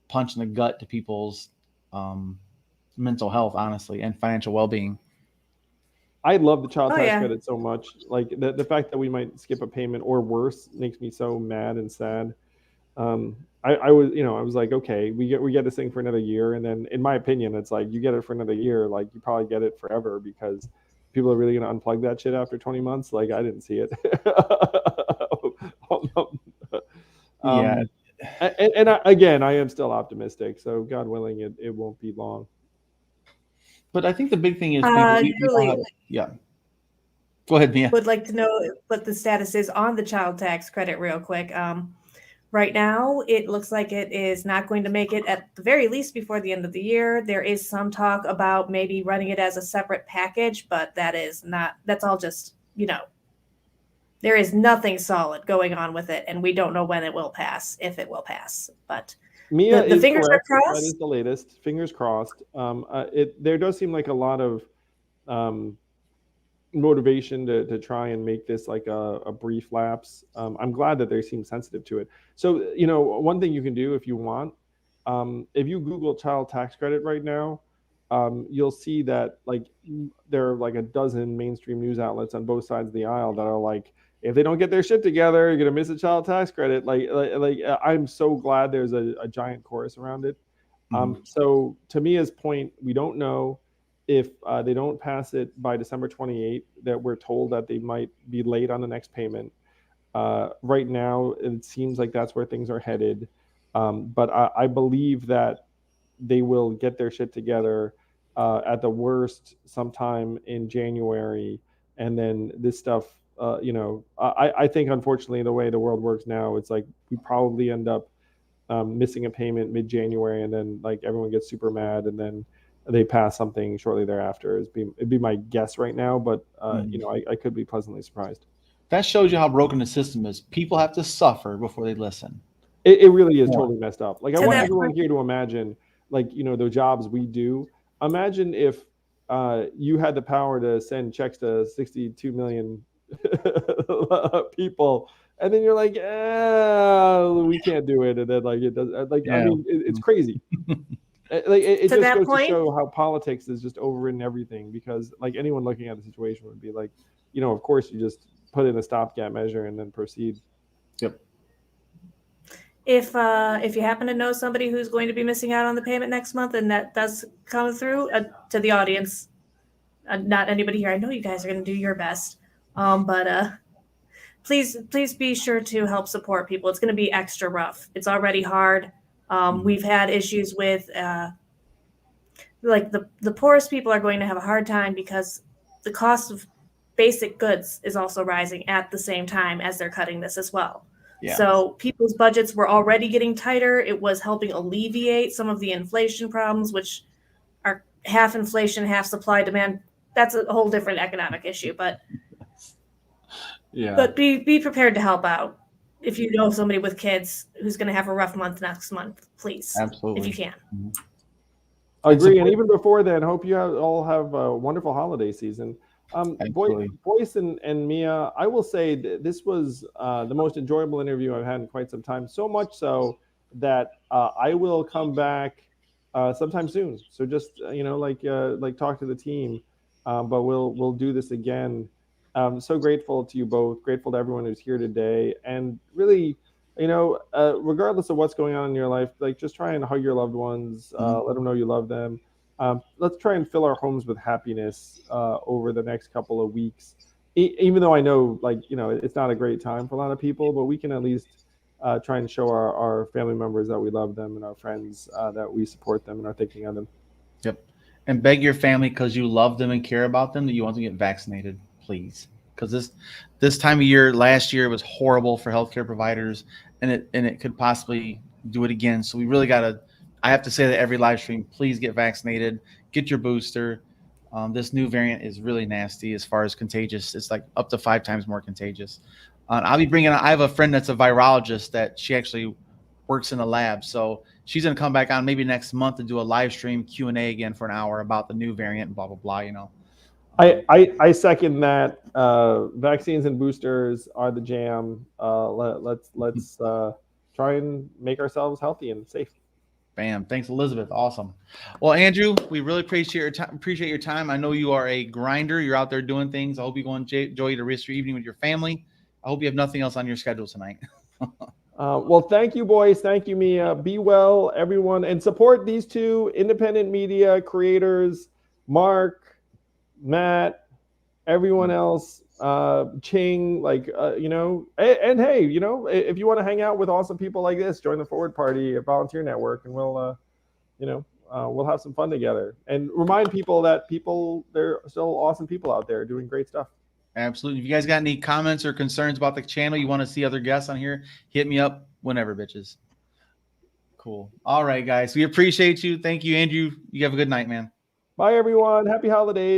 punch in the gut to people's mental health, honestly, and financial well-being. I love the child tax credit so much. Like the fact that we might skip a payment or worse makes me so mad and sad. I was like, okay, we get this thing for another year, and then in my opinion, it's like you get it for another year, like you probably get it forever because people are really gonna unplug that shit after 20 months. Like I didn't see it. Yeah. Again, I am still optimistic. So God willing, it won't be long. But I think the big thing is, yeah. Go ahead, Mia. Would like to know what the status is on the child tax credit real quick. Right now, it looks like it is not going to make it at the very least before the end of the year. There is some talk about maybe running it as a separate package, but that's all just, you know, there is nothing solid going on with it, and we don't know when it will pass, if it will pass. But Mia, the fingers are crossed. That is the latest. Fingers crossed. There does seem like a lot of motivation to try and make this like a brief lapse. I'm glad that they seem sensitive to it. So, you know, one thing you can do if you want, if you Google child tax credit right now, you'll see that like there are like a dozen mainstream news outlets on both sides of the aisle that are like, if they don't get their shit together, you're gonna miss a child tax credit. Like I'm so glad there's a giant chorus around it. So to Mia's point, we don't know if they don't pass it by December 28th, that we're told that they might be late on the next payment. Right now, it seems like that's where things are headed. But I believe that they will get their shit together at the worst sometime in January. And then this stuff, you know, I think unfortunately the way the world works now, it's like we probably end up missing a payment mid-January, and then like everyone gets super mad, and then they pass something shortly thereafter. It'd be my guess right now, but you know, I could be pleasantly surprised. That shows you how broken the system is. People have to suffer before they listen. It really is totally messed up. Like I want everyone here to imagine, like, you know, the jobs we do. Imagine if you had the power to send checks to 62 million people, and then you're like, we can't do it, and then like it does. Like I mean, it's crazy. Like it just goes to show how politics is just overridden everything, because like anyone looking at the situation would be like, you know, of course you just put in a stopgap measure and then proceed. Yep. If you happen to know somebody who's going to be missing out on the payment next month, and that does come through to the audience, not anybody here, I know you guys are going to do your best, but please be sure to help support people. It's going to be extra rough. It's already hard. We've had issues with like the poorest people are going to have a hard time because the cost of basic goods is also rising at the same time as they're cutting this as well. Yeah. So people's budgets were already getting tighter. It was helping alleviate some of the inflation problems, which half inflation, half supply demand. That's a whole different economic issue, but be prepared to help out. If you know somebody with kids who's going to have a rough month next month, please, Absolutely. if you can. Mm-hmm. I agree. And even before then, hope you all have a wonderful holiday season. Boyce and Mea, I will say this was the most enjoyable interview I've had in quite some time. So much so that I will come back sometime soon. So just like talk to the team, but we'll do this again. So grateful to you both. Grateful to everyone who's here today, and really, regardless of what's going on in your life, like just try and hug your loved ones. Let them know you love them. Let's try and fill our homes with happiness over the next couple of weeks. Even though I know, it's not a great time for a lot of people, but we can at least try and show our family members that we love them and our friends that we support them and are thinking of them. Yep. And beg your family, because you love them and care about them, that you want to get vaccinated, please. Because this time of year, last year, was horrible for healthcare providers, and it could possibly do it again. So we really got to. I have to say that every live stream, please get vaccinated, get your booster. This new variant is really nasty as far as contagious. It's like up to 5 times more contagious. I'll be bringing. I have a friend that's a virologist that she actually works in a lab, so she's gonna come back on maybe next month to do a live stream Q&A again for an hour about the new variant and blah blah blah. I second that. Vaccines and boosters are the jam. Let's try and make ourselves healthy and safe. Bam. Thanks, Elizabeth. Awesome. Well, Andrew, we really appreciate your time. I know you are a grinder. You're out there doing things. I hope you go enjoy the rest of your evening with your family. I hope you have nothing else on your schedule tonight. Well, thank you, Boyce. Thank you, Mea. Be well, everyone, and support these two independent media creators, Mark, Matt, everyone else, Ching, and hey, if you want to hang out with awesome people like this, join the Forward Party at Volunteer Network, and we'll have some fun together. And remind people that there are still awesome people out there doing great stuff. Absolutely. If you guys got any comments or concerns about the channel, you want to see other guests on here, hit me up whenever, bitches. Cool. All right, guys. We appreciate you. Thank you, Andrew. You have a good night, man. Bye, everyone. Happy holidays.